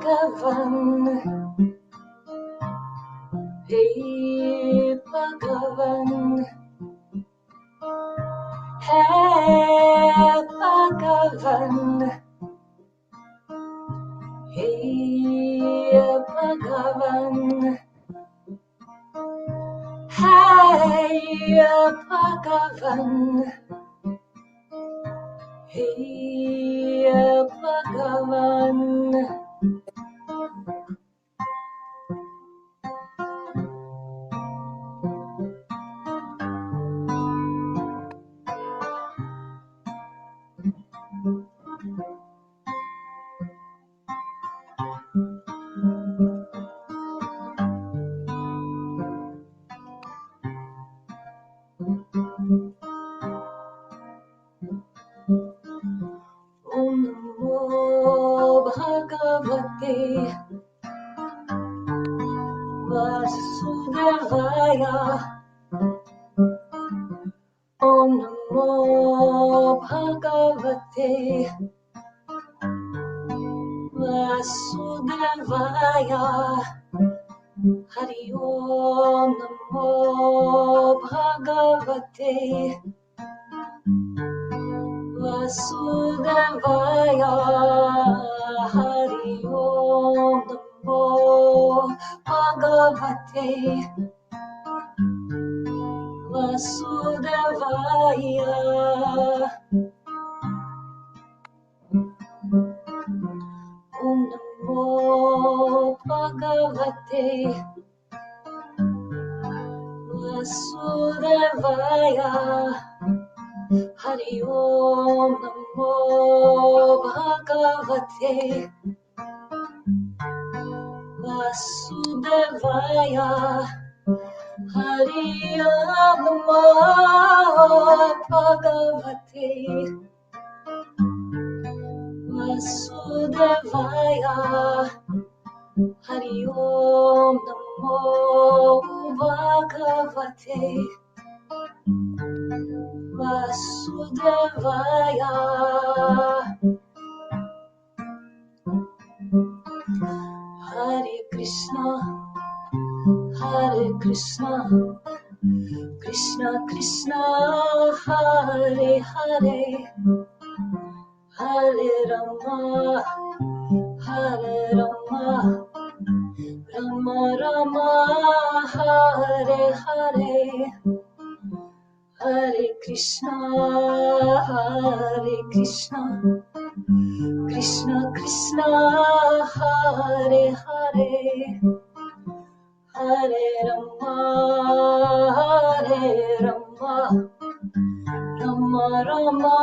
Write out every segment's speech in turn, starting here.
Bhagavan, Hey Bhagavan, Hey Bhagavan, Hey Bhagavan, Hey Bhagavan, Hey Bhagavan. Om Namo Bhagavate Vasudevaya. Om Namo Bhagavate Vasudevaya. Hari Om Namo Bhagavate Vasudevaya. Hari Om Namo Bhagavate Vasudevaya. Om Namo Bhagavate Vasudevaya. Hari Om Namo Bhagavate Vasudevaya. Hari Om Namo Bhagavate Vasudevaya. Hari Om Namo Bhagavate Vasudevaya. Hare Krishna, Hare Krishna, Krishna Krishna, Hare Hare, Hare Rama, Hare Rama, Rama Rama, Hare Hare, Hare Krishna, Krishna Krishna, Hare Hare, Hare Rama, Rama Rama,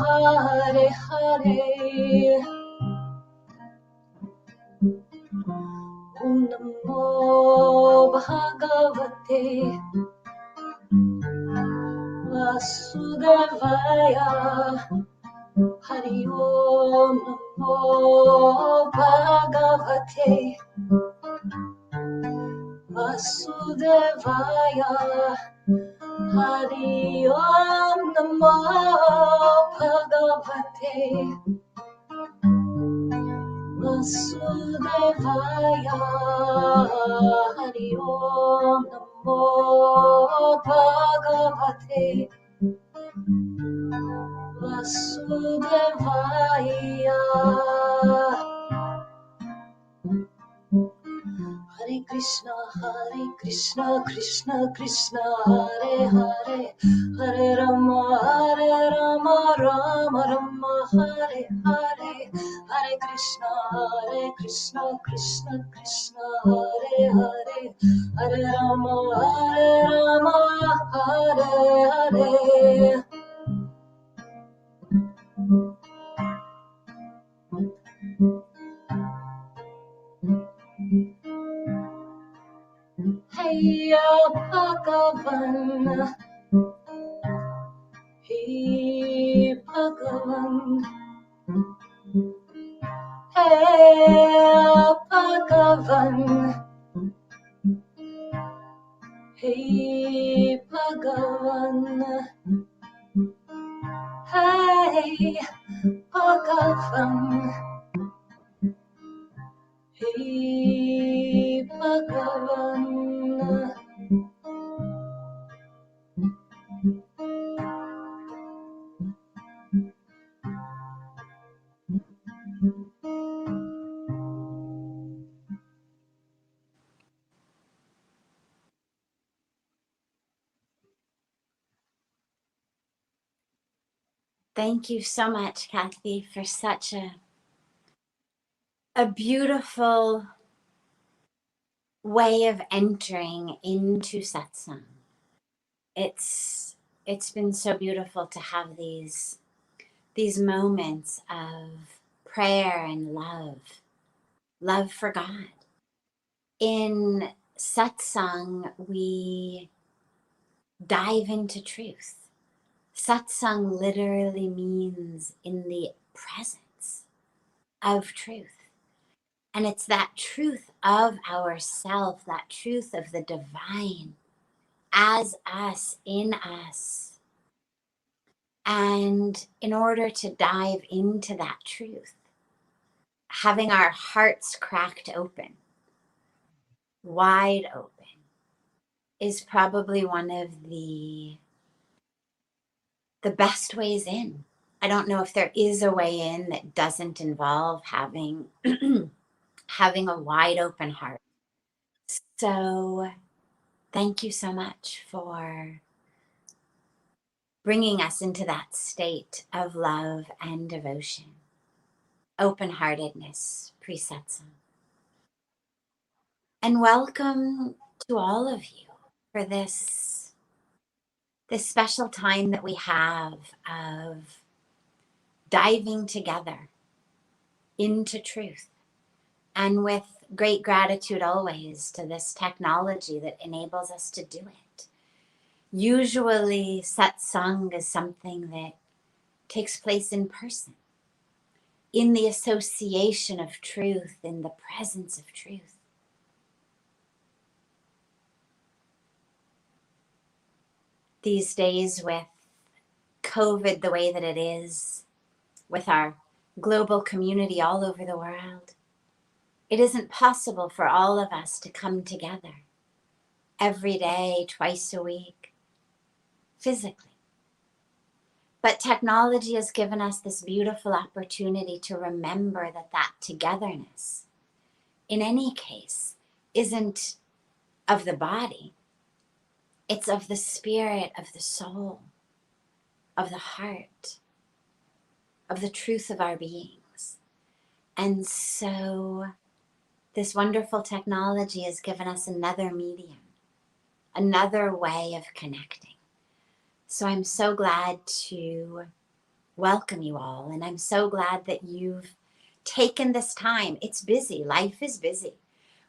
Hare Hare. Om Namo Bhagavate Vasudevaya. Hari Om Namo Bhagavate Vasudevaya. Hari Om Namo Bhagavate Vasudevaya. Hari Om Namo Bhagavate Vasudevaya. Hare Krishna, Krishna Krishna, Hare Hare, Hare Rama, Rama Rama, Hare Hare, Hare Krishna, Krishna Krishna, Hare Hare, Hare Rama, Hare Hare. Hey Bhagavan, Hey Bhagavan, Hey Bhagavan, Hey Bhagavan, Hey Bhagavan, Hey Bhagavan. Thank you so much, Kathy, for such a beautiful way of entering into satsang. It's been so beautiful to have these moments of prayer and love for God. In satsang, we dive into truth. Satsang literally means in the presence of truth. And it's that truth of ourself, that truth of the divine as us, in us. And in order to dive into that truth, having our hearts cracked open, wide open, is probably one of the best ways in. I don't know if there is a way in that doesn't involve having having a wide open heart. So thank you so much for bringing us into that state of love and devotion, open-heartedness, pre-satsang. And welcome to all of you for this special time that we have of diving together into truth, and with great gratitude always to this technology that enables us to do it. Usually satsang is something that takes place in person, in the association of truth, in the presence of truth. These days, with COVID the way that it is, with our global community all over the world, it isn't possible for all of us to come together every day, twice a week, physically. But technology has given us this beautiful opportunity to remember that togetherness, in any case, isn't of the body. It's of the spirit, of the soul, of the heart, of the truth of our beings. And so this wonderful technology has given us another medium, another way of connecting. So I'm so glad to welcome you all. And I'm so glad that you've taken this time. It's busy. Life is busy.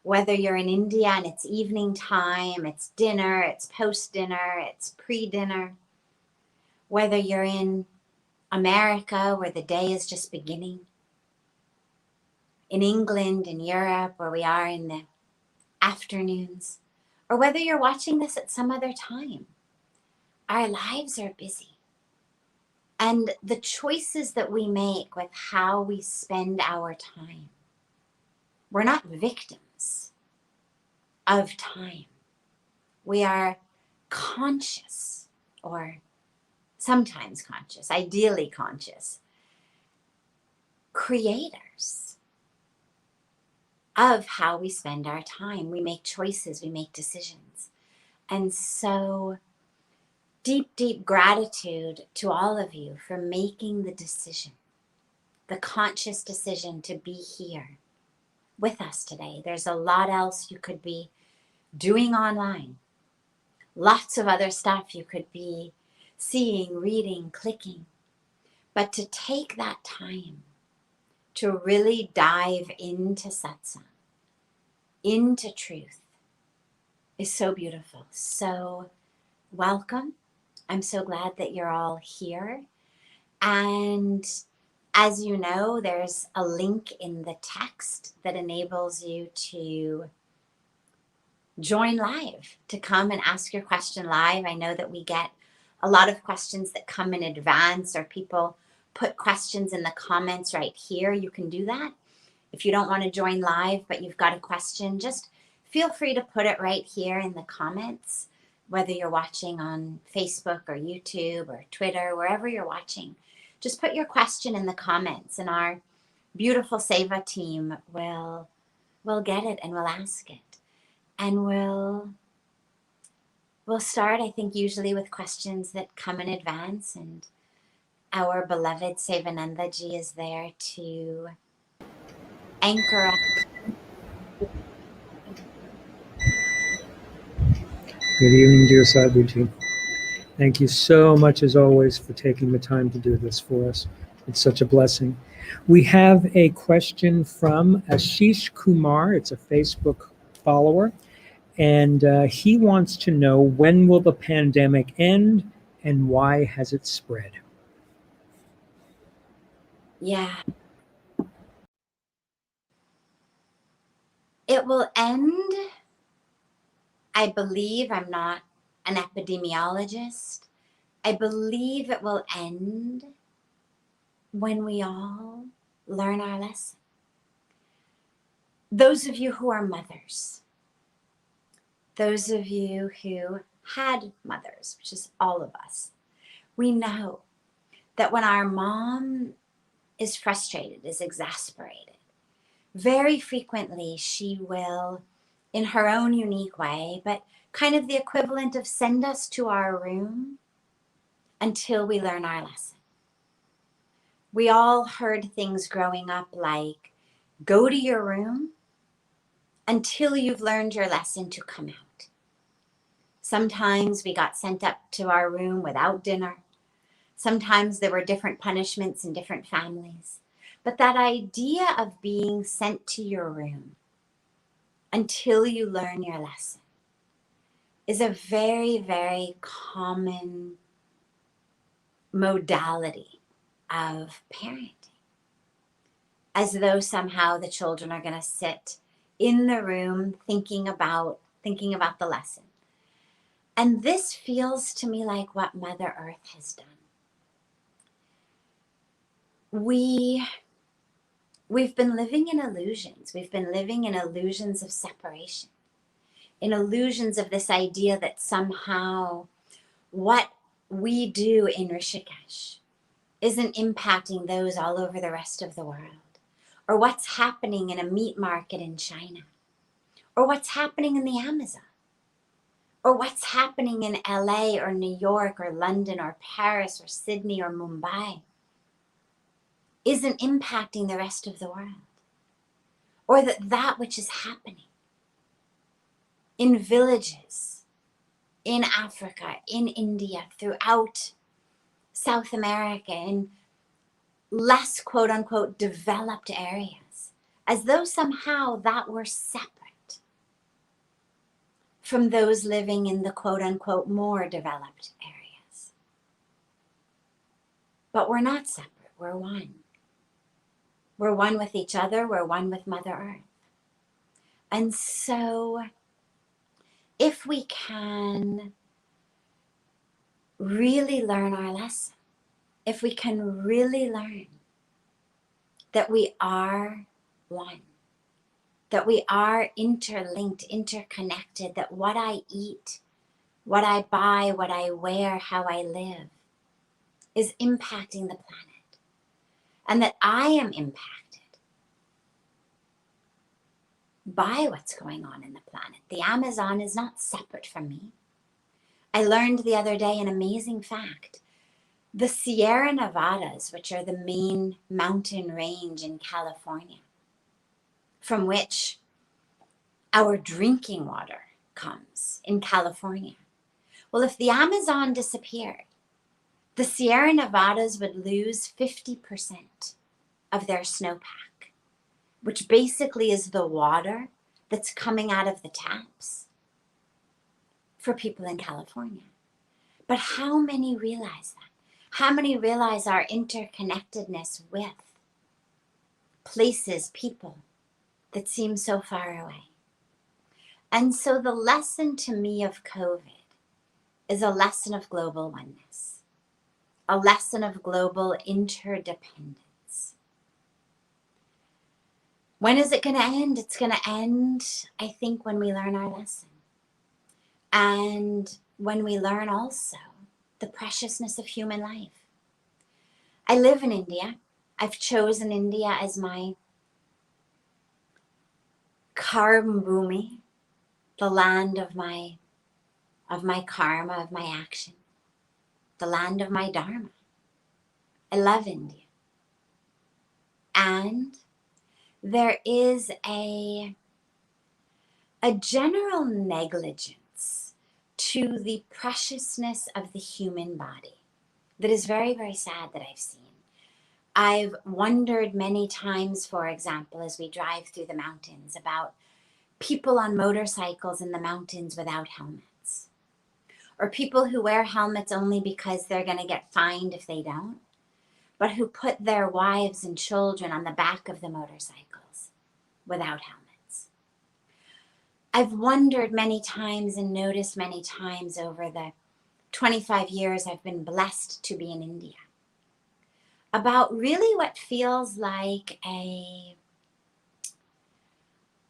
Whether you're in India and it's evening time, it's dinner, it's post-dinner, it's pre-dinner. Whether you're in America where the day is just beginning, in England, in Europe, where we are in the afternoons, or whether you're watching this at some other time, our lives are busy. And the choices that we make with how we spend our time, we're not victims of time. We are conscious, or sometimes conscious, ideally conscious, creators of how we spend our time. We make choices, we make decisions. And so deep, deep gratitude to all of you for making the decision, the conscious decision to be here with us today. There's a lot else you could be doing online. Lots of other stuff you could be seeing, reading, clicking. But to take that time to really dive into satsang, into truth, is so beautiful. So welcome. I'm so glad that you're all here. And as you know, there's a link in the text that enables you to join live, to come and ask your question live. I know that we get a lot of questions that come in advance, or people put questions in the comments right here. You can do that. If you don't want to join live, but you've got a question, just feel free to put it right here in the comments, whether you're watching on Facebook or YouTube or Twitter, wherever you're watching. Just put your question in the comments, and our beautiful Seva team will get it and we'll ask it. And we'll start, I think, usually with questions that come in advance, and our beloved Sevananda ji is there to anchor us. Good evening, dear Sadhviji. Thank you so much, as always, for taking the time to do this for us. It's such a blessing. We have a question from Ashish Kumar. It's a Facebook follower. And he wants to know, when will the pandemic end and why has it spread? Yeah. It will end, I believe, I'm not an epidemiologist, I believe it will end when we all learn our lesson. Those of you who are mothers, those of you who had mothers, which is all of us, we know that when our mom is frustrated, is exasperated, very frequently she will, in her own unique way, but kind of the equivalent of send us to our room until we learn our lesson. We all heard things growing up like, go to your room until you've learned your lesson to come out. Sometimes we got sent up to our room without dinner. Sometimes there were different punishments in different families. But that idea of being sent to your room until you learn your lesson is a very, very common modality of parenting. As though somehow the children are going to sit in the room thinking about the lesson. And this feels to me like what Mother Earth has done. We've been living in illusions. We've been living in illusions of separation, in illusions of this idea that somehow what we do in Rishikesh isn't impacting those all over the rest of the world, or what's happening in a meat market in China, or what's happening in the Amazon, or what's happening in LA or New York or London or Paris or Sydney or Mumbai isn't impacting the rest of the world. Or that which is happening in villages, in Africa, in India, throughout South America, in less quote unquote developed areas, as though somehow that were separate from those living in the quote unquote more developed areas. But we're not separate, we're one. We're one with each other, we're one with Mother Earth. And so if we can really learn our lesson, if we can really learn that we are one, that we are interlinked, interconnected, that what I eat, what I buy, what I wear, how I live is impacting the planet, and that I am impacted by what's going on in the planet. The Amazon is not separate from me. I learned the other day an amazing fact. The Sierra Nevadas, which are the main mountain range in California, from which our drinking water comes in California. Well, if the Amazon disappeared, the Sierra Nevadas would lose 50% of their snowpack, which basically is the water that's coming out of the taps for people in California. But how many realize that? How many realize our interconnectedness with places, people that seem so far away? And so the lesson to me of COVID is a lesson of global oneness, a lesson of global interdependence. When is it going to end? It's going to end, I think, when we learn our lesson. And when we learn also the preciousness of human life. I live in India. I've chosen India as my karma bhumi, the land of my karma, of my action, the land of my dharma. I love India. And there is a general negligence to the preciousness of the human body that is very, very sad that I've seen. I've wondered many times, for example, as we drive through the mountains, about people on motorcycles in the mountains without helmets, or people who wear helmets only because they're going to get fined if they don't, but who put their wives and children on the back of the motorcycles without helmets. I've wondered many times and noticed many times over the 25 years I've been blessed to be in India about really what feels like a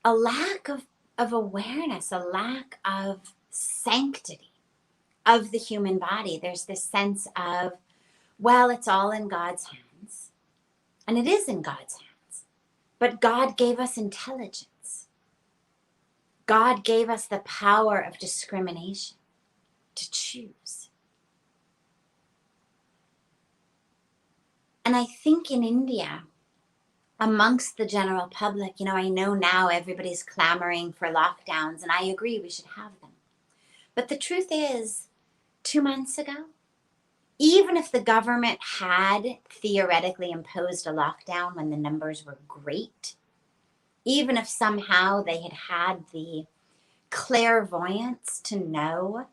lack of awareness, a lack of sanctity of the human body. There's this sense of, well, it's all in God's hands. And it is in God's hands. But God gave us intelligence. God gave us the power of discrimination to choose. And I think in India, amongst the general public, I know now everybody's clamoring for lockdowns, and I agree we should have them. But the truth is, 2 months ago, even if the government had theoretically imposed a lockdown when the numbers were great, even if somehow they had the clairvoyance to know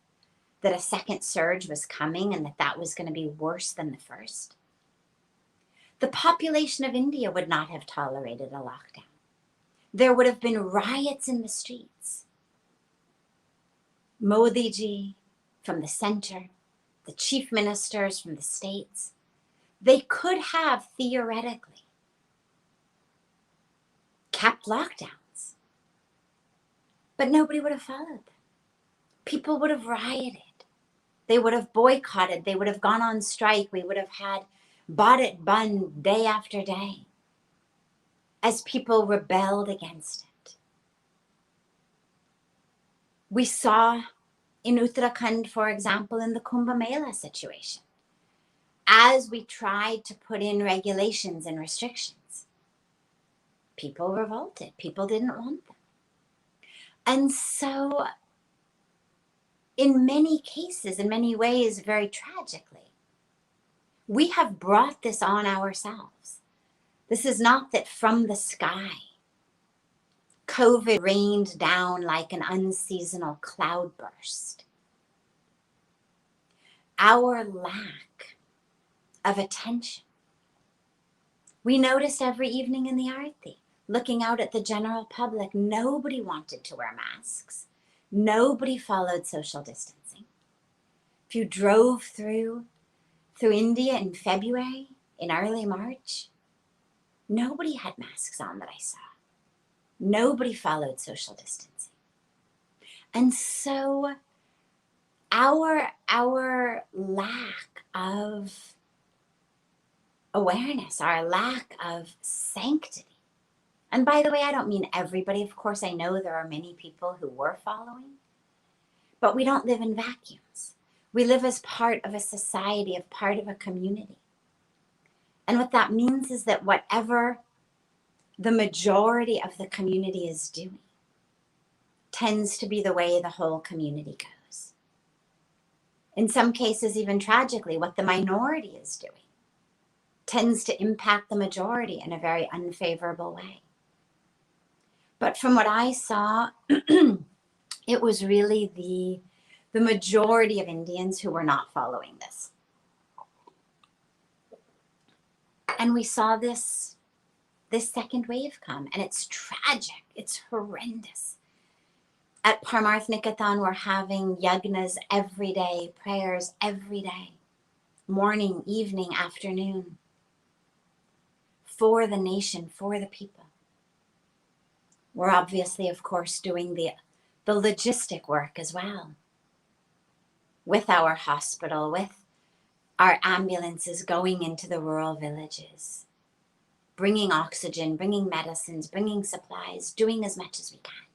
that a second surge was coming and that was going to be worse than the first, the population of India would not have tolerated a lockdown. There would have been riots in the streets. Modi ji from the center, the chief ministers from the states, they could have theoretically kept lockdowns, but nobody would have followed them. People would have rioted. They would have boycotted. They would have gone on strike. We would have had Bharat Bandh day after day as people rebelled against it. We saw in Uttarakhand, for example, in the Kumbh Mela situation, as we tried to put in regulations and restrictions, people revolted. People didn't want them. And so, in many cases, in many ways, very tragically, we have brought this on ourselves. This is not that from the sky, COVID rained down like an unseasonal cloudburst. Our lack of attention. We noticed every evening in the Aarti, looking out at the general public, nobody wanted to wear masks. Nobody followed social distancing. If you drove through India in February, in early March, nobody had masks on that I saw. Nobody followed social distancing. And so our lack of awareness, our lack of sanctity. And by the way, I don't mean everybody. Of course, I know there are many people who were following, but we don't live in vacuums. We live as part of a society, as part of a community. And what that means is that whatever the majority of the community is doing tends to be the way the whole community goes. In some cases, even tragically, what the minority is doing tends to impact the majority in a very unfavorable way. But from what I saw, it was really the majority of Indians who were not following this. And we saw this second wave come, and it's tragic. It's horrendous. At Parmarth Niketan, we're having yagnas every day, prayers every day, morning, evening, afternoon, for the nation, for the people. We're obviously, of course, doing the logistic work as well, with our hospital, with our ambulances going into the rural villages, bringing oxygen, bringing medicines, bringing supplies, doing as much as we can.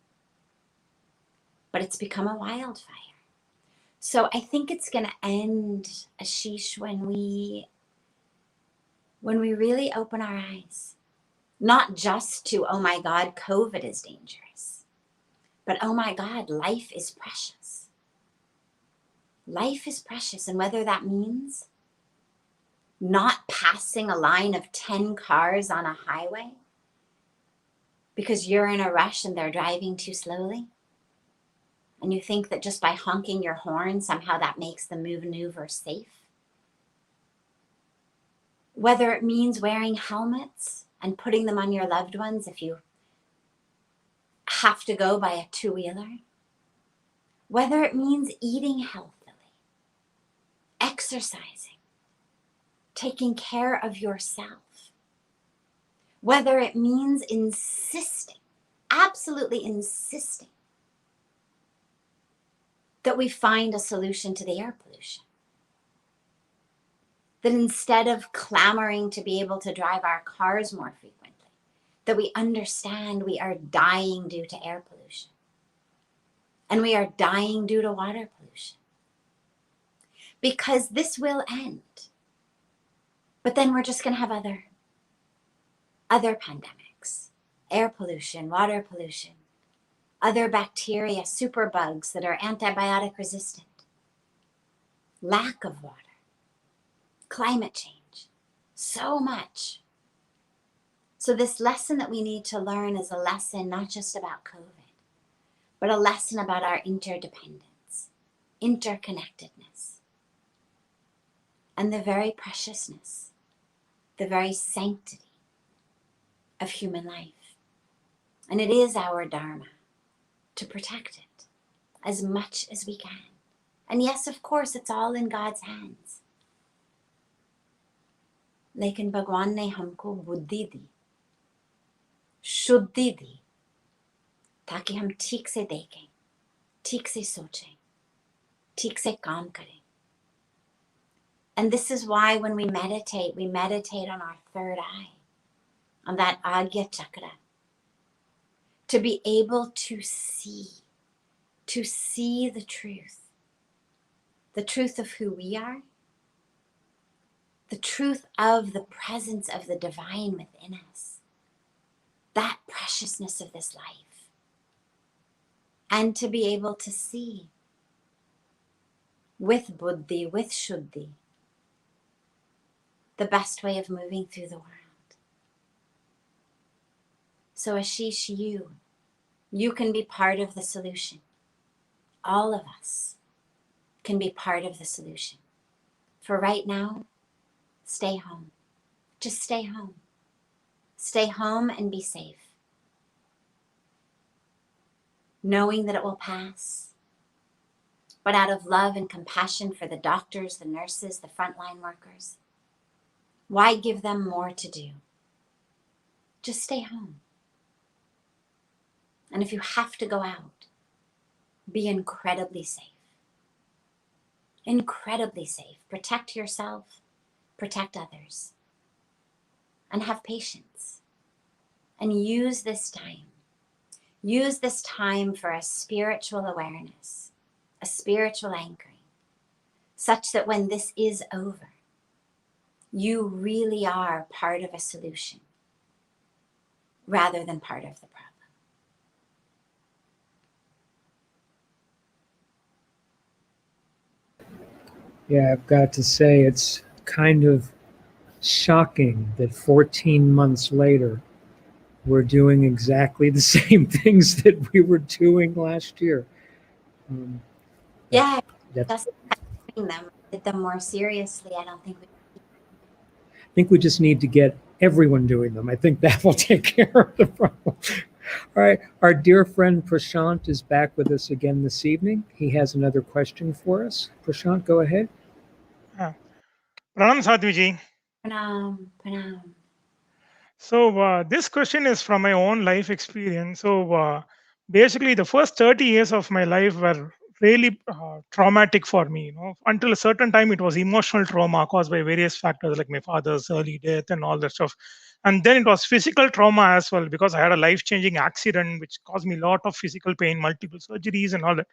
But it's become a wildfire. So I think it's going to end, Ashish, when we really open our eyes, not just to, oh my God, COVID is dangerous, but oh my God, life is precious. Life is precious. And whether that means not passing a line of 10 cars on a highway because you're in a rush and they're driving too slowly, and you think that just by honking your horn, somehow that makes the maneuver safe. Whether it means wearing helmets and putting them on your loved ones if you have to go by a two-wheeler. Whether it means eating healthily, exercising, taking care of yourself. Whether it means insisting, absolutely insisting, that we find a solution to the air pollution. That instead of clamoring to be able to drive our cars more frequently, that we understand we are dying due to air pollution. And we are dying due to water pollution. Because this will end. But then we're just going to have other pandemics, air pollution, water pollution, other bacteria, superbugs that are antibiotic resistant, lack of water, climate change, so much. So this lesson that we need to learn is a lesson not just about COVID, but a lesson about our interdependence, interconnectedness, and the very preciousness, the very sanctity of human life. And it is our dharma to protect it as much as we can. And yes, of course, it's all in God's hands. लेकिन भगवान ने हमको बुद्धि दी, शुद्धि दी, ताकि हम ठीक से देखें, ठीक से सोचें, ठीक से काम करें. And this is why when we meditate on our third eye, on that Agya Chakra, to be able to see the truth of who we are, the truth of the presence of the divine within us, that preciousness of this life, and to be able to see with buddhi, with shuddhi, the best way of moving through the world. So Ashish, you can be part of the solution. All of us can be part of the solution. For right now, stay home. Just stay home. Stay home and be safe. Knowing that it will pass. But out of love and compassion for the doctors, the nurses, the frontline workers, why give them more to do? Just stay home. And if you have to go out, be incredibly safe. Incredibly safe. Protect yourself, protect others, and have patience. And use this time. Use this time for a spiritual awareness, a spiritual anchoring, such that when this is over, you really are part of a solution rather than part of the problem. Yeah, I've got to say, it's kind of shocking that 14 months later, we're doing exactly the same things that we were doing last year. Yeah, That's, just taking them, take them more seriously. I think we just need to get everyone doing them. I think that will take care of the problem. All right, our dear friend Prashant is back with us again this evening. He has another question for us. Prashant, go ahead. Pranam Sadhviji. Pranam, pranam. So this question is from my own life experience. So basically, the first 30 years of my life were really traumatic for me. Until a certain time, it was emotional trauma caused by various factors like my father's early death and all that stuff. And then it was physical trauma as well because I had a life-changing accident which caused me a lot of physical pain, multiple surgeries, and all that.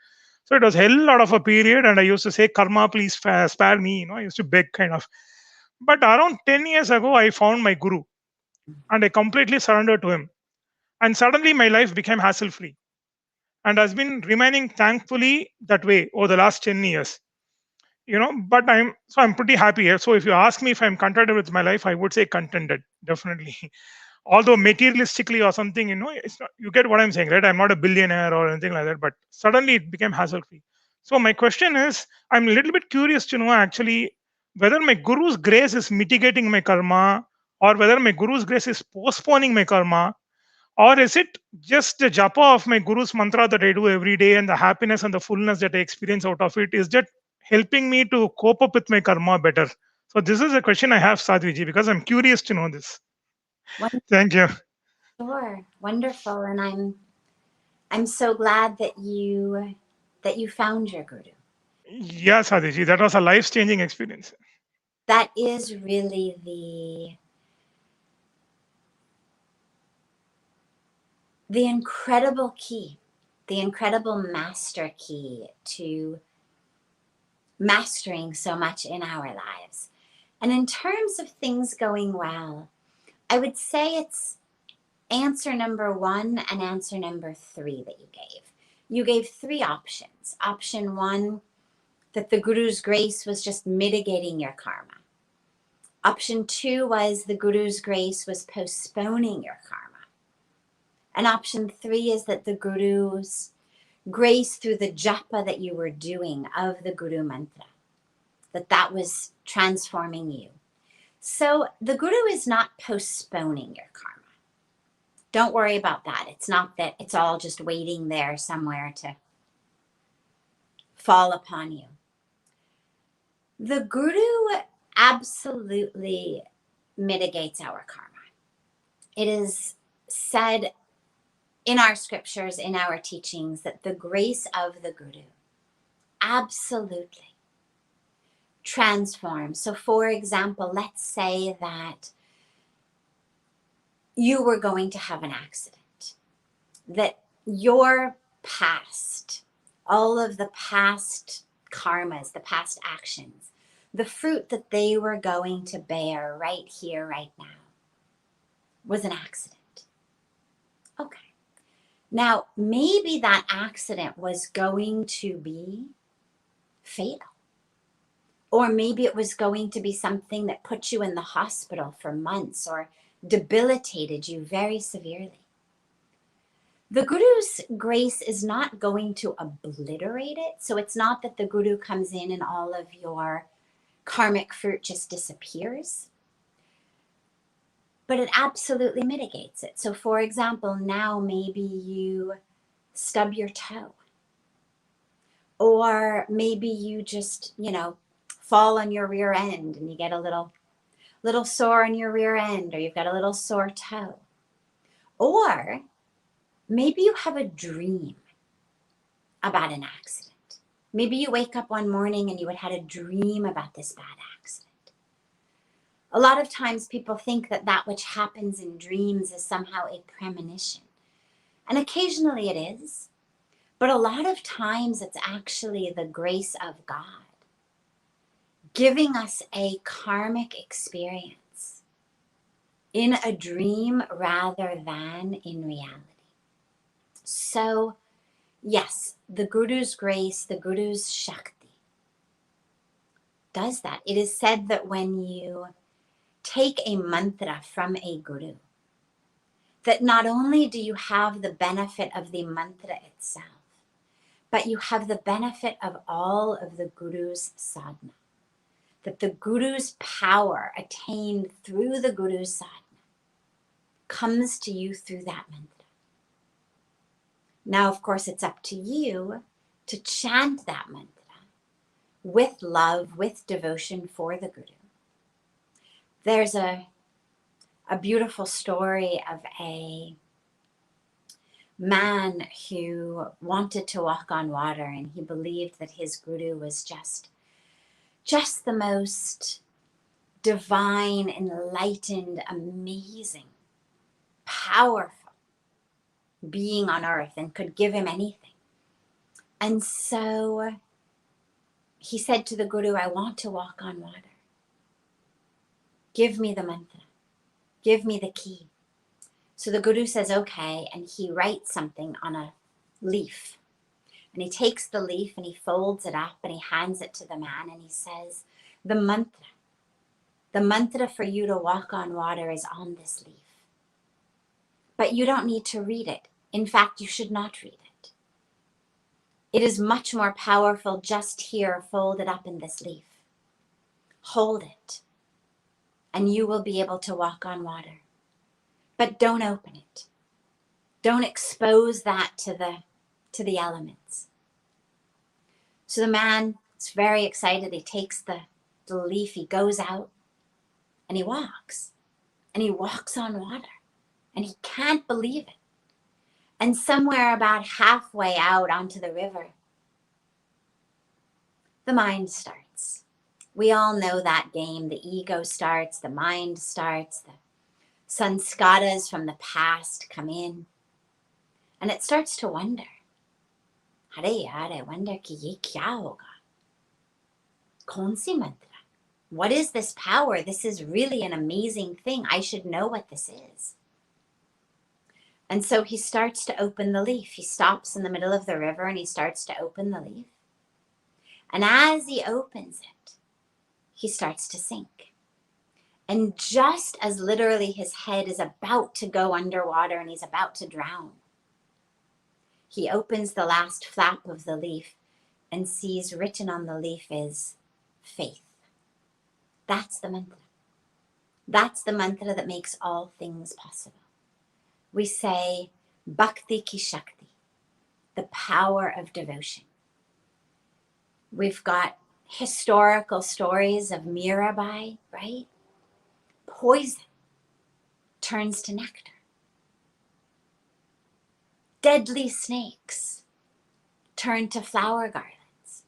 So it was hell lot of a period, and I used to say, "Karma, please spare me." I used to beg kind of. But around 10 years ago, I found my guru and I completely surrendered to him. And suddenly my life became hassle free and has been remaining thankfully that way over the last 10 years. But I'm pretty happy here. So if you ask me if I'm contented with my life, I would say contented, definitely. Although materialistically or something, it's not, you get what I'm saying, right? I'm not a billionaire or anything like that, but suddenly it became hassle free. So my question is, I'm a little bit curious to know actually whether my guru's grace is mitigating my karma or whether my guru's grace is postponing my karma, or is it just the japa of my guru's mantra that I do every day and the happiness and the fullness that I experience out of it is that helping me to cope up with my karma better? So this is a question I have, Sadhviji, because I'm curious to know this. Thank you. Sure, wonderful, and I'm so glad that you found your guru. Yeah, Sadhviji, that was a life-changing experience. That is really the incredible key, the incredible master key to mastering so much in our lives. And in terms of things going well, I would say it's answer number 1 and answer number 3 that you gave. You gave 3 options. Option 1, that the Guru's grace was just mitigating your karma. Option 2 was the Guru's grace was postponing your karma. And option 3 is that the Guru's grace through the japa that you were doing of the Guru mantra, that was transforming you. So the Guru is not postponing your karma. Don't worry about that. It's not that it's all just waiting there somewhere to fall upon you. The Guru absolutely mitigates our karma. It is said in our scriptures, in our teachings, that the grace of the Guru absolutely transforms. So for example, let's say that you were going to have an accident, that your past, all of the past karmas, the past actions, the fruit that they were going to bear right here, right now, was an accident. Okay. Now, maybe that accident was going to be fatal. Or maybe it was going to be something that put you in the hospital for months or debilitated you very severely. The Guru's grace is not going to obliterate it. So it's not that the Guru comes in and all of your karmic fruit just disappears, but it absolutely mitigates it. So for example, now maybe you stub your toe, or maybe you just, fall on your rear end and you get a little sore on your rear end, or you've got a little sore toe. Or maybe you have a dream about an accident. Maybe you wake up one morning and you had a dream about this bad accident. A lot of times people think that which happens in dreams is somehow a premonition. And occasionally it is. But a lot of times it's actually the grace of God giving us a karmic experience in a dream rather than in reality. So, yes, the Guru's grace, the Guru's Shakti does that. It is said that when you take a mantra from a Guru, that not only do you have the benefit of the mantra itself, but you have the benefit of all of the Guru's sadhana. That the Guru's power attained through the Guru's sadhana comes to you through that mantra. Now, of course, it's up to you to chant that mantra with love, with devotion for the Guru. There's a a beautiful story of a man who wanted to walk on water, and he believed that his guru was just the most divine, enlightened, amazing, powerful being on earth and could give him anything. And so he said to the guru, I want to walk on water. Give me the mantra. Give me the key. So the guru says, okay, and he writes something on a leaf. And he takes the leaf and he folds it up and he hands it to the man and he says, the mantra for you to walk on water is on this leaf. But you don't need to read it. In fact, you should not read it. It is much more powerful just here, folded up in this leaf. Hold it, and you will be able to walk on water. But don't open it. Don't expose that to the elements. So the man is very excited. He takes the leaf, he goes out, and he walks. And he walks on water. And he can't believe it. And somewhere about halfway out onto the river, the mind starts. We all know that game. The ego starts, the mind starts, the sanskaras from the past come in. And it starts to wonder. Hare yaar, I wonder ki ye kya hoga? Kaun si mantra? What is this power? This is really an amazing thing. I should know what this is. And so he starts to open the leaf. He stops in the middle of the river and he starts to open the leaf. And as he opens it, he starts to sink. And just as literally his head is about to go underwater and he's about to drown, he opens the last flap of the leaf and sees written on the leaf is faith. That's the mantra. That's the mantra that makes all things possible. We say bhakti ki shakti, the power of devotion. We've got historical stories of Mirabai, right? Poison turns to nectar. Deadly snakes turn to flower garlands.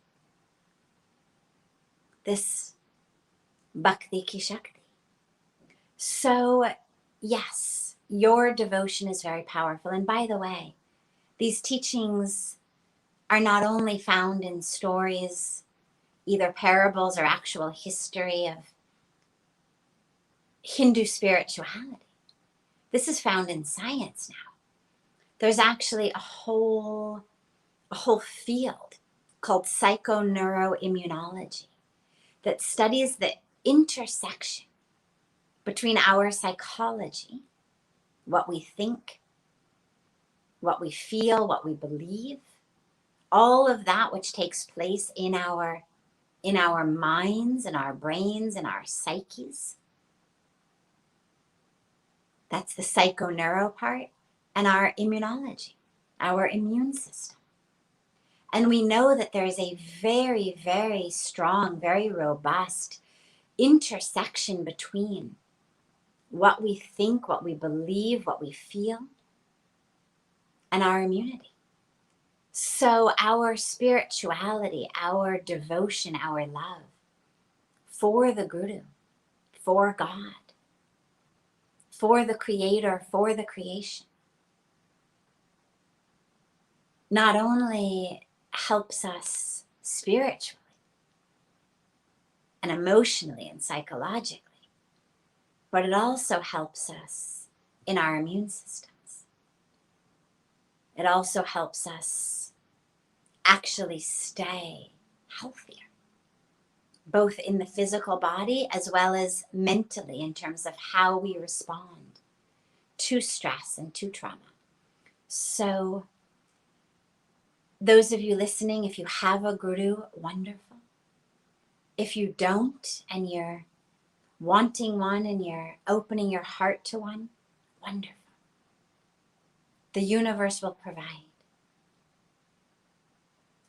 This bhakti ki shakti. So, yes, your devotion is very powerful. And by the way, these teachings are not only found in stories, either parables or actual history of Hindu spirituality. This is found in science now. There's actually a whole field called psychoneuroimmunology that studies the intersection between our psychology, what we think, what we feel, what we believe, all of that which takes place in our minds, in our brains, in our psyches. That's the psychoneuro part, and our immunology, our immune system. And we know that there is a very, very strong, very robust intersection between what we think, what we believe, what we feel, and our immunity. So our spirituality, our devotion, our love for the Guru, for God, for the Creator, for the creation, not only helps us spiritually and emotionally and psychologically, but it also helps us in our immune systems. It also helps us actually stay healthier, both in the physical body as well as mentally in terms of how we respond to stress and to trauma. So those of you listening, if you have a guru, wonderful. If you don't and you're wanting one and you're opening your heart to one, wonderful. The universe will provide.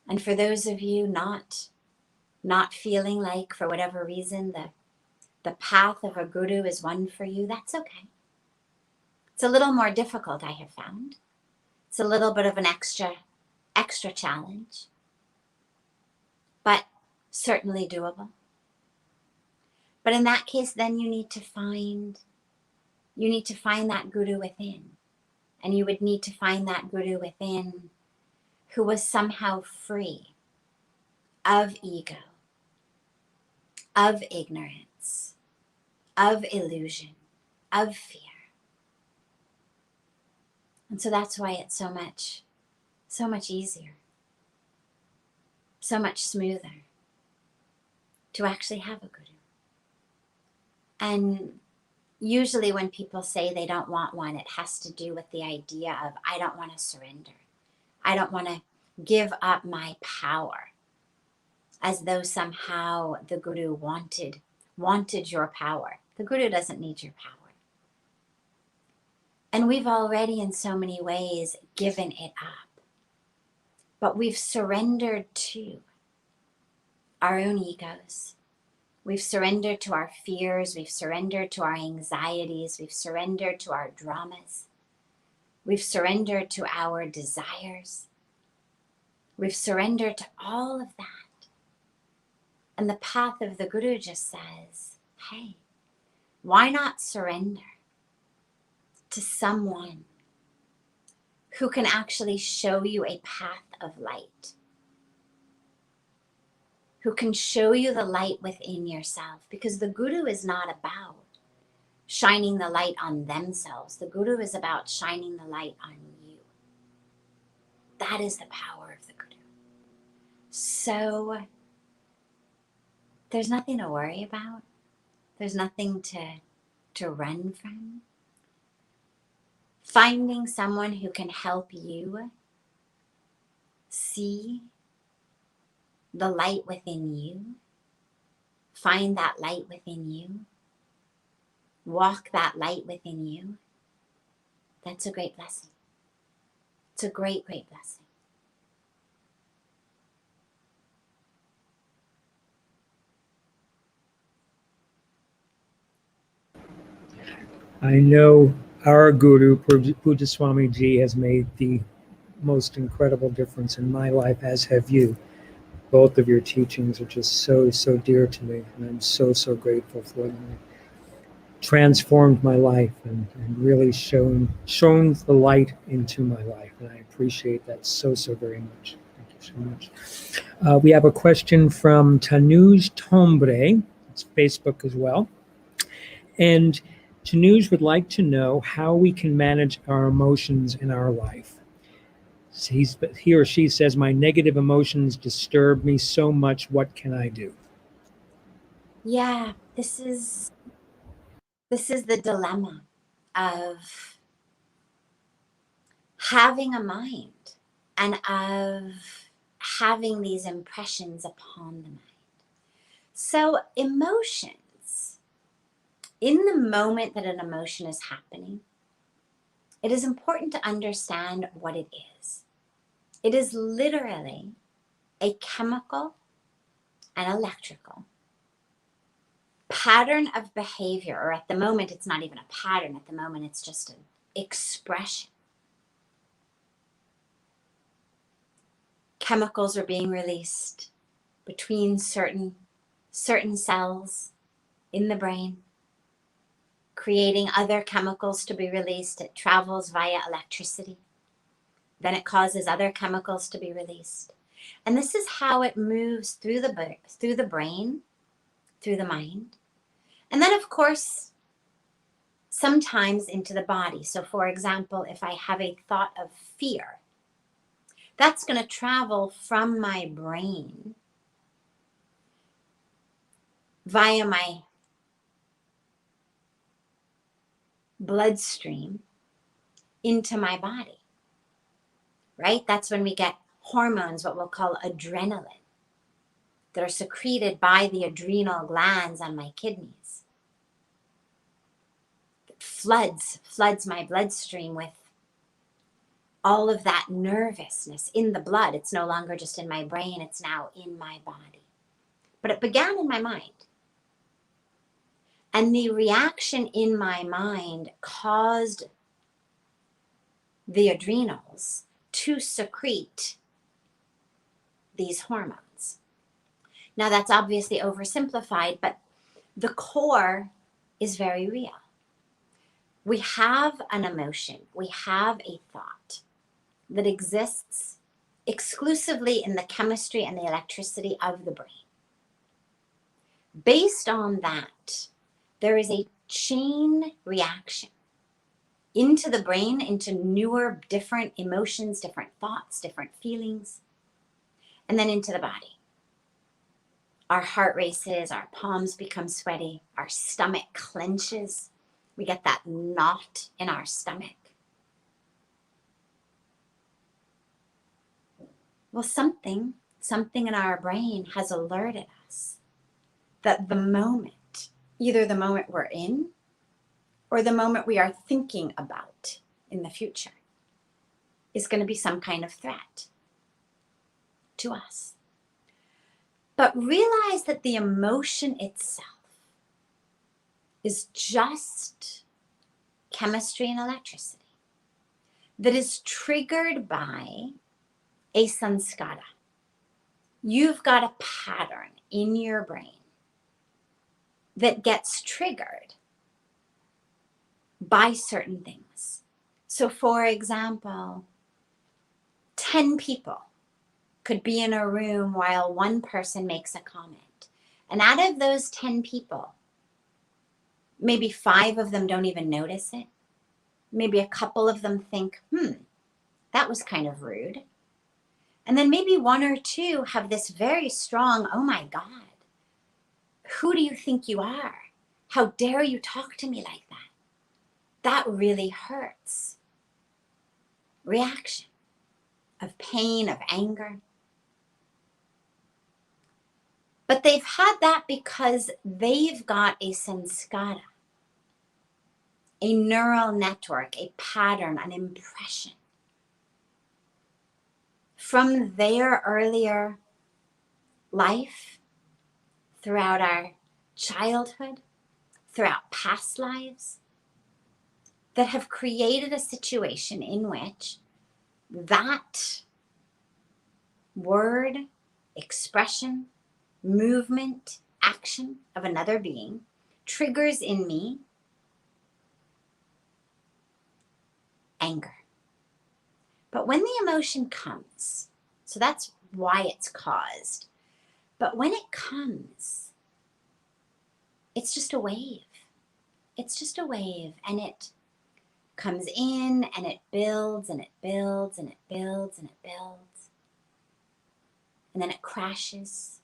And for those of you not feeling like, for whatever reason, the path of a guru is one for you, that's okay. It's a little more difficult, I have found. It's a little bit of an extra challenge, but certainly doable. But in that case, then you need to find that guru within. And you would need to find that guru within who was somehow free of ego, of ignorance, of illusion, of fear. And so that's why it's so much easier, so much smoother to actually have a guru. And usually when people say they don't want one, it has to do with the idea of, I don't want to surrender. I don't want to give up my power, as though somehow the guru wanted your power. The guru doesn't need your power. And we've already in so many ways given it up. But we've surrendered to our own egos. We've surrendered to our fears. We've surrendered to our anxieties. We've surrendered to our dramas. We've surrendered to our desires. We've surrendered to all of that. And the path of the Guru just says, hey, why not surrender to someone who can actually show you a path of light, who can show you the light within yourself? Because the Guru is not about shining the light on themselves. The Guru is about shining the light on you. That is the power of the Guru. So there's nothing to worry about. There's nothing to run from. Finding someone who can help you see the light within you, find that light within you, walk that light within you, that's a great blessing. It's a great, great blessing. I know our Guru, Puja Swami Ji, has made the most incredible difference in my life, as have you. Both of your teachings are just so, so dear to me, and I'm so, so grateful for them. Transformed my life and really shown the light into my life, and I appreciate that so, so very much. Thank you so much. We have a question from Tanuj Tombre. It's Facebook as well. And Tanuj would like to know how we can manage our emotions in our life. He or she says, my negative emotions disturb me so much. What can I do? Yeah, this is the dilemma of having a mind and of having these impressions upon the mind. So emotions, in the moment that an emotion is happening, it is important to understand what it is. It is literally a chemical and electrical pattern of behavior, or at the moment, it's not even a pattern. At the moment, it's just an expression. Chemicals are being released between certain cells in the brain, creating other chemicals to be released. It travels via electricity. Then it causes other chemicals to be released. And this is how it moves through the brain, through the mind. And then, of course, sometimes into the body. So, for example, if I have a thought of fear, that's going to travel from my brain via my bloodstream into my body, right? That's when we get hormones, what we'll call adrenaline, that are secreted by the adrenal glands on my kidneys. It floods my bloodstream with all of that nervousness in the blood. It's no longer just in my brain, it's now in my body. But it began in my mind. And the reaction in my mind caused the adrenals to secrete these hormones. Now, that's obviously oversimplified, but the core is very real. We have an emotion, we have a thought that exists exclusively in the chemistry and the electricity of the brain. Based on that, there is a chain reaction into the brain, into newer, different emotions, different thoughts, different feelings, and then into the body. Our heart races, our palms become sweaty, our stomach clenches. We get that knot in our stomach. Well, something in our brain has alerted us that the moment, either the moment we're in or the moment we are thinking about in the future, is going to be some kind of threat to us. But realize that the emotion itself is just chemistry and electricity that is triggered by a sanskara. You've got a pattern in your brain that gets triggered by certain things. So, for example, 10 people could be in a room while one person makes a comment. And out of those 10 people, maybe 5 of them don't even notice it. Maybe a couple of them think, that was kind of rude. And then maybe 1 or 2 have this very strong, oh my God, who do you think you are? How dare you talk to me like that? That really hurts. Reaction of pain, of anger. But they've had that because they've got a sanskara, a neural network, a pattern, an impression from their earlier life, throughout our childhood, throughout past lives, that have created a situation in which that word, expression, movement, action of another being triggers in me anger. But when the emotion comes, so that's why it's caused, but when it comes, it's just a wave. It's just a wave, and it comes in and it builds and it builds and it builds and it builds. And then it crashes.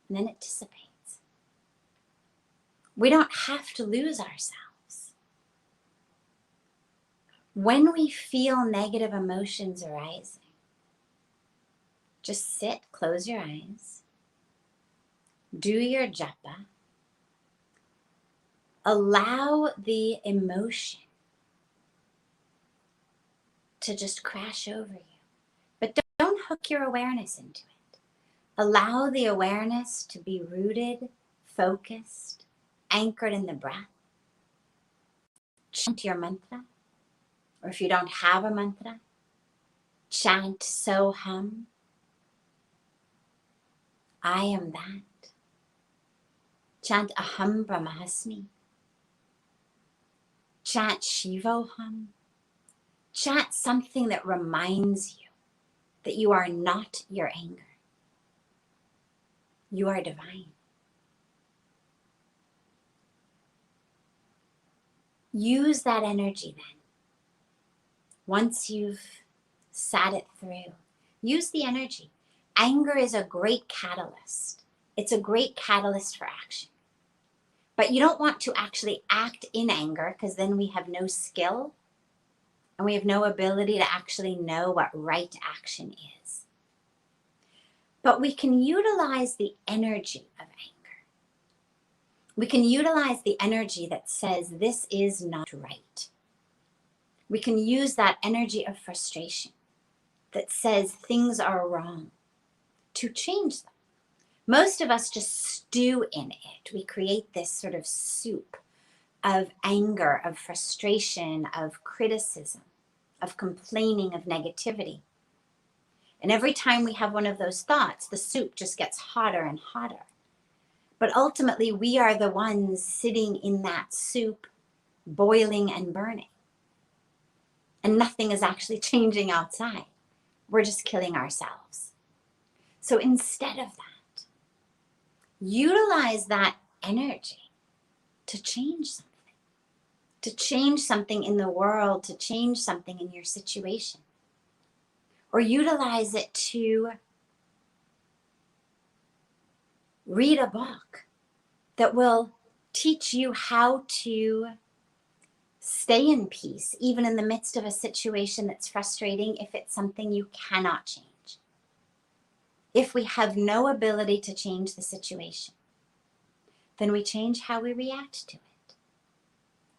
And then it dissipates. We don't have to lose ourselves. When we feel negative emotions arising, just sit, close your eyes, do your japa, allow the emotion to just crash over you. But don't hook your awareness into it. Allow the awareness to be rooted, focused, anchored in the breath. Chant your mantra, or if you don't have a mantra, chant Soham. I am that. Chant Aham Brahmasmi. Chant Shivoham. Chant something that reminds you that you are not your anger. You are divine. Use that energy then. Once you've sat it through, use the energy. Anger is a great catalyst. It's a great catalyst for action. But you don't want to actually act in anger, because then we have no skill and we have no ability to actually know what right action is. But we can utilize the energy of anger. We can utilize the energy that says this is not right. We can use that energy of frustration that says things are wrong to change them. Most of us just stew in it. We create this sort of soup of anger, of frustration, of criticism. of complaining, of negativity. And every time we have one of those thoughts, the soup just gets hotter and hotter. But ultimately, we are the ones sitting in that soup, boiling and burning. And nothing is actually changing outside. We're just killing ourselves. So instead of that, utilize that energy to change something in the world, to change something in your situation. Or utilize it to read a book that will teach you how to stay in peace, even in the midst of a situation that's frustrating, if it's something you cannot change. If we have no ability to change the situation, then we change how we react to it.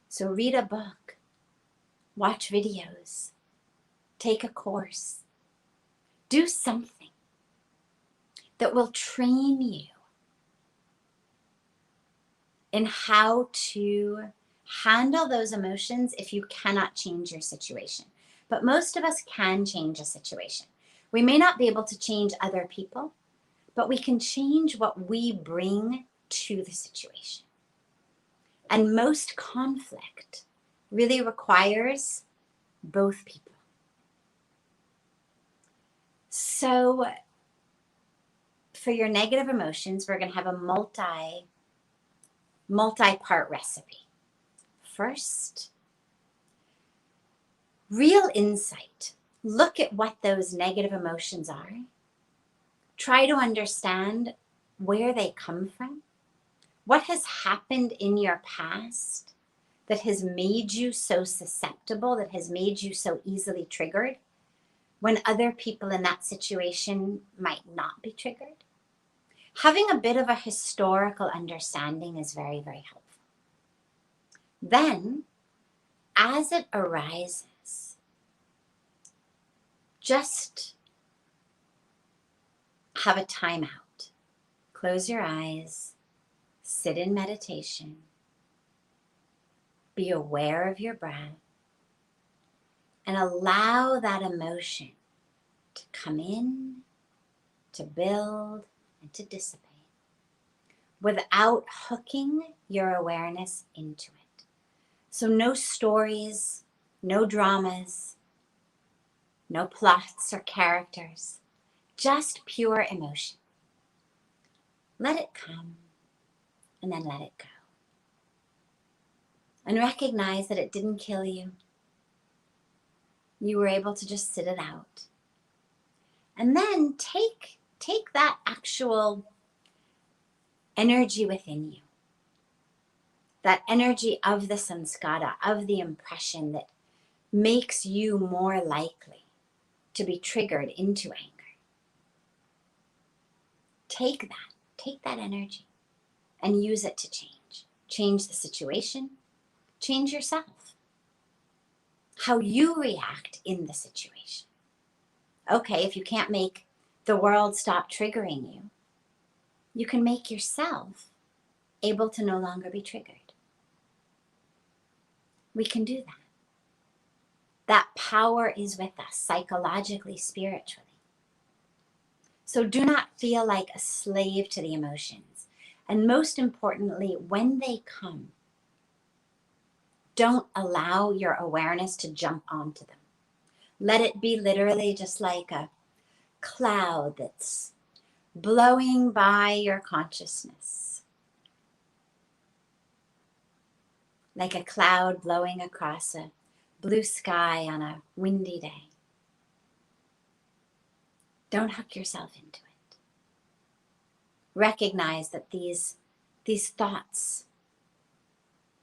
So read a book, watch videos, take a course, do something that will train you in how to handle those emotions if you cannot change your situation. But most of us can change a situation. We may not be able to change other people, but we can change what we bring to the situation. And most conflict really requires both people. So for your negative emotions, we're going to have a multi-part recipe. First, real insight. Look at what those negative emotions are. Try to understand where they come from. What has happened in your past that has made you so susceptible, that has made you so easily triggered, when other people in that situation might not be triggered? Having a bit of a historical understanding is very, very helpful. Then, as it arises, just have a timeout. Close your eyes, sit in meditation, be aware of your breath, and allow that emotion to come in, to build, and to dissipate without hooking your awareness into it. So no stories, no dramas, no plots or characters, just pure emotion. Let it come and then let it go. And recognize that it didn't kill you. You were able to just sit it out. And then take that actual energy within you, that energy of the samskara, of the impression that makes you more likely to be triggered into anger. Take that energy and use it to change. Change the situation, change yourself. How you react in the situation. Okay, if you can't make the world stop triggering you, you can make yourself able to no longer be triggered. We can do that. That power is with us, psychologically, spiritually. So do not feel like a slave to the emotions. And most importantly, when they come, don't allow your awareness to jump onto them. Let it be literally just like a cloud that's blowing by your consciousness. Like a cloud blowing across a blue sky on a windy day. Don't hook yourself into it. Recognize that these thoughts,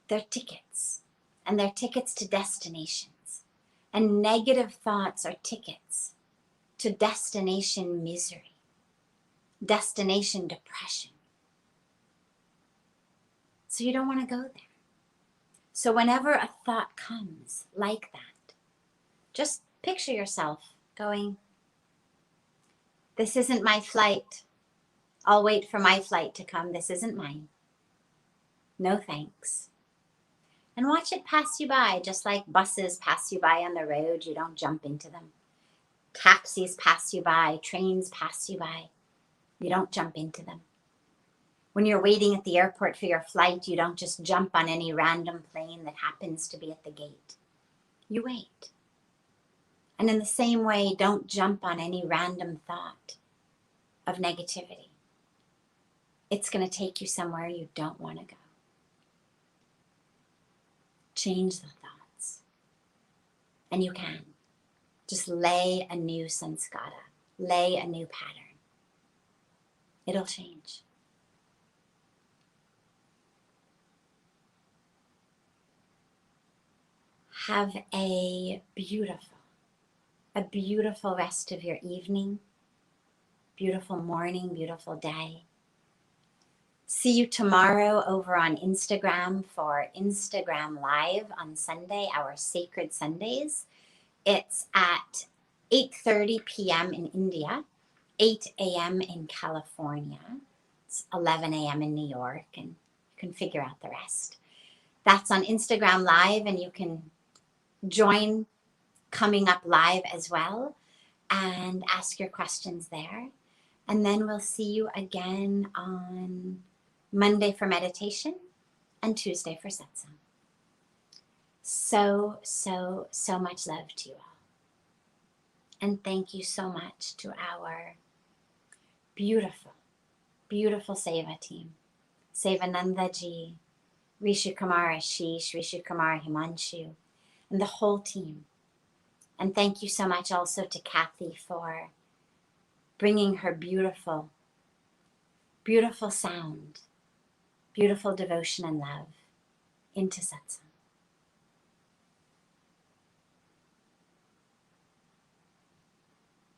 they're tickets, and they're tickets to destinations. And negative thoughts are tickets to destination misery, destination depression. So you don't want to go there. So whenever a thought comes like that, just picture yourself going, this isn't my flight. I'll wait for my flight to come. This isn't mine. No thanks. And watch it pass you by, just like buses pass you by on the road. You don't jump into them. Taxis pass you by, trains pass you by. You don't jump into them. When you're waiting at the airport for your flight, you don't just jump on any random plane that happens to be at the gate. You wait. And in the same way, don't jump on any random thought of negativity. It's going to take you somewhere you don't want to go. Change the thoughts. And you can. Just lay a new sanskara. Lay a new pattern. It'll change. Have a beautiful rest of your evening, beautiful morning, beautiful day. See you tomorrow over on Instagram for Instagram Live on Sunday, our Sacred Sundays. It's at 8:30 p.m. in India, 8 a.m. in California. It's 11 a.m. in New York, and you can figure out the rest. That's on Instagram Live, and you can join coming up live as well and ask your questions there. And then we'll see you again on Monday for meditation and Tuesday for satsang. So much love to you all. And thank you so much to our beautiful Seva team. Sevanandaji, Rishi Kumar Ashish, Rishi Kumar Himanshu, and the whole team. And thank you so much also to Kathy for bringing her beautiful sound, beautiful devotion and love into satsang.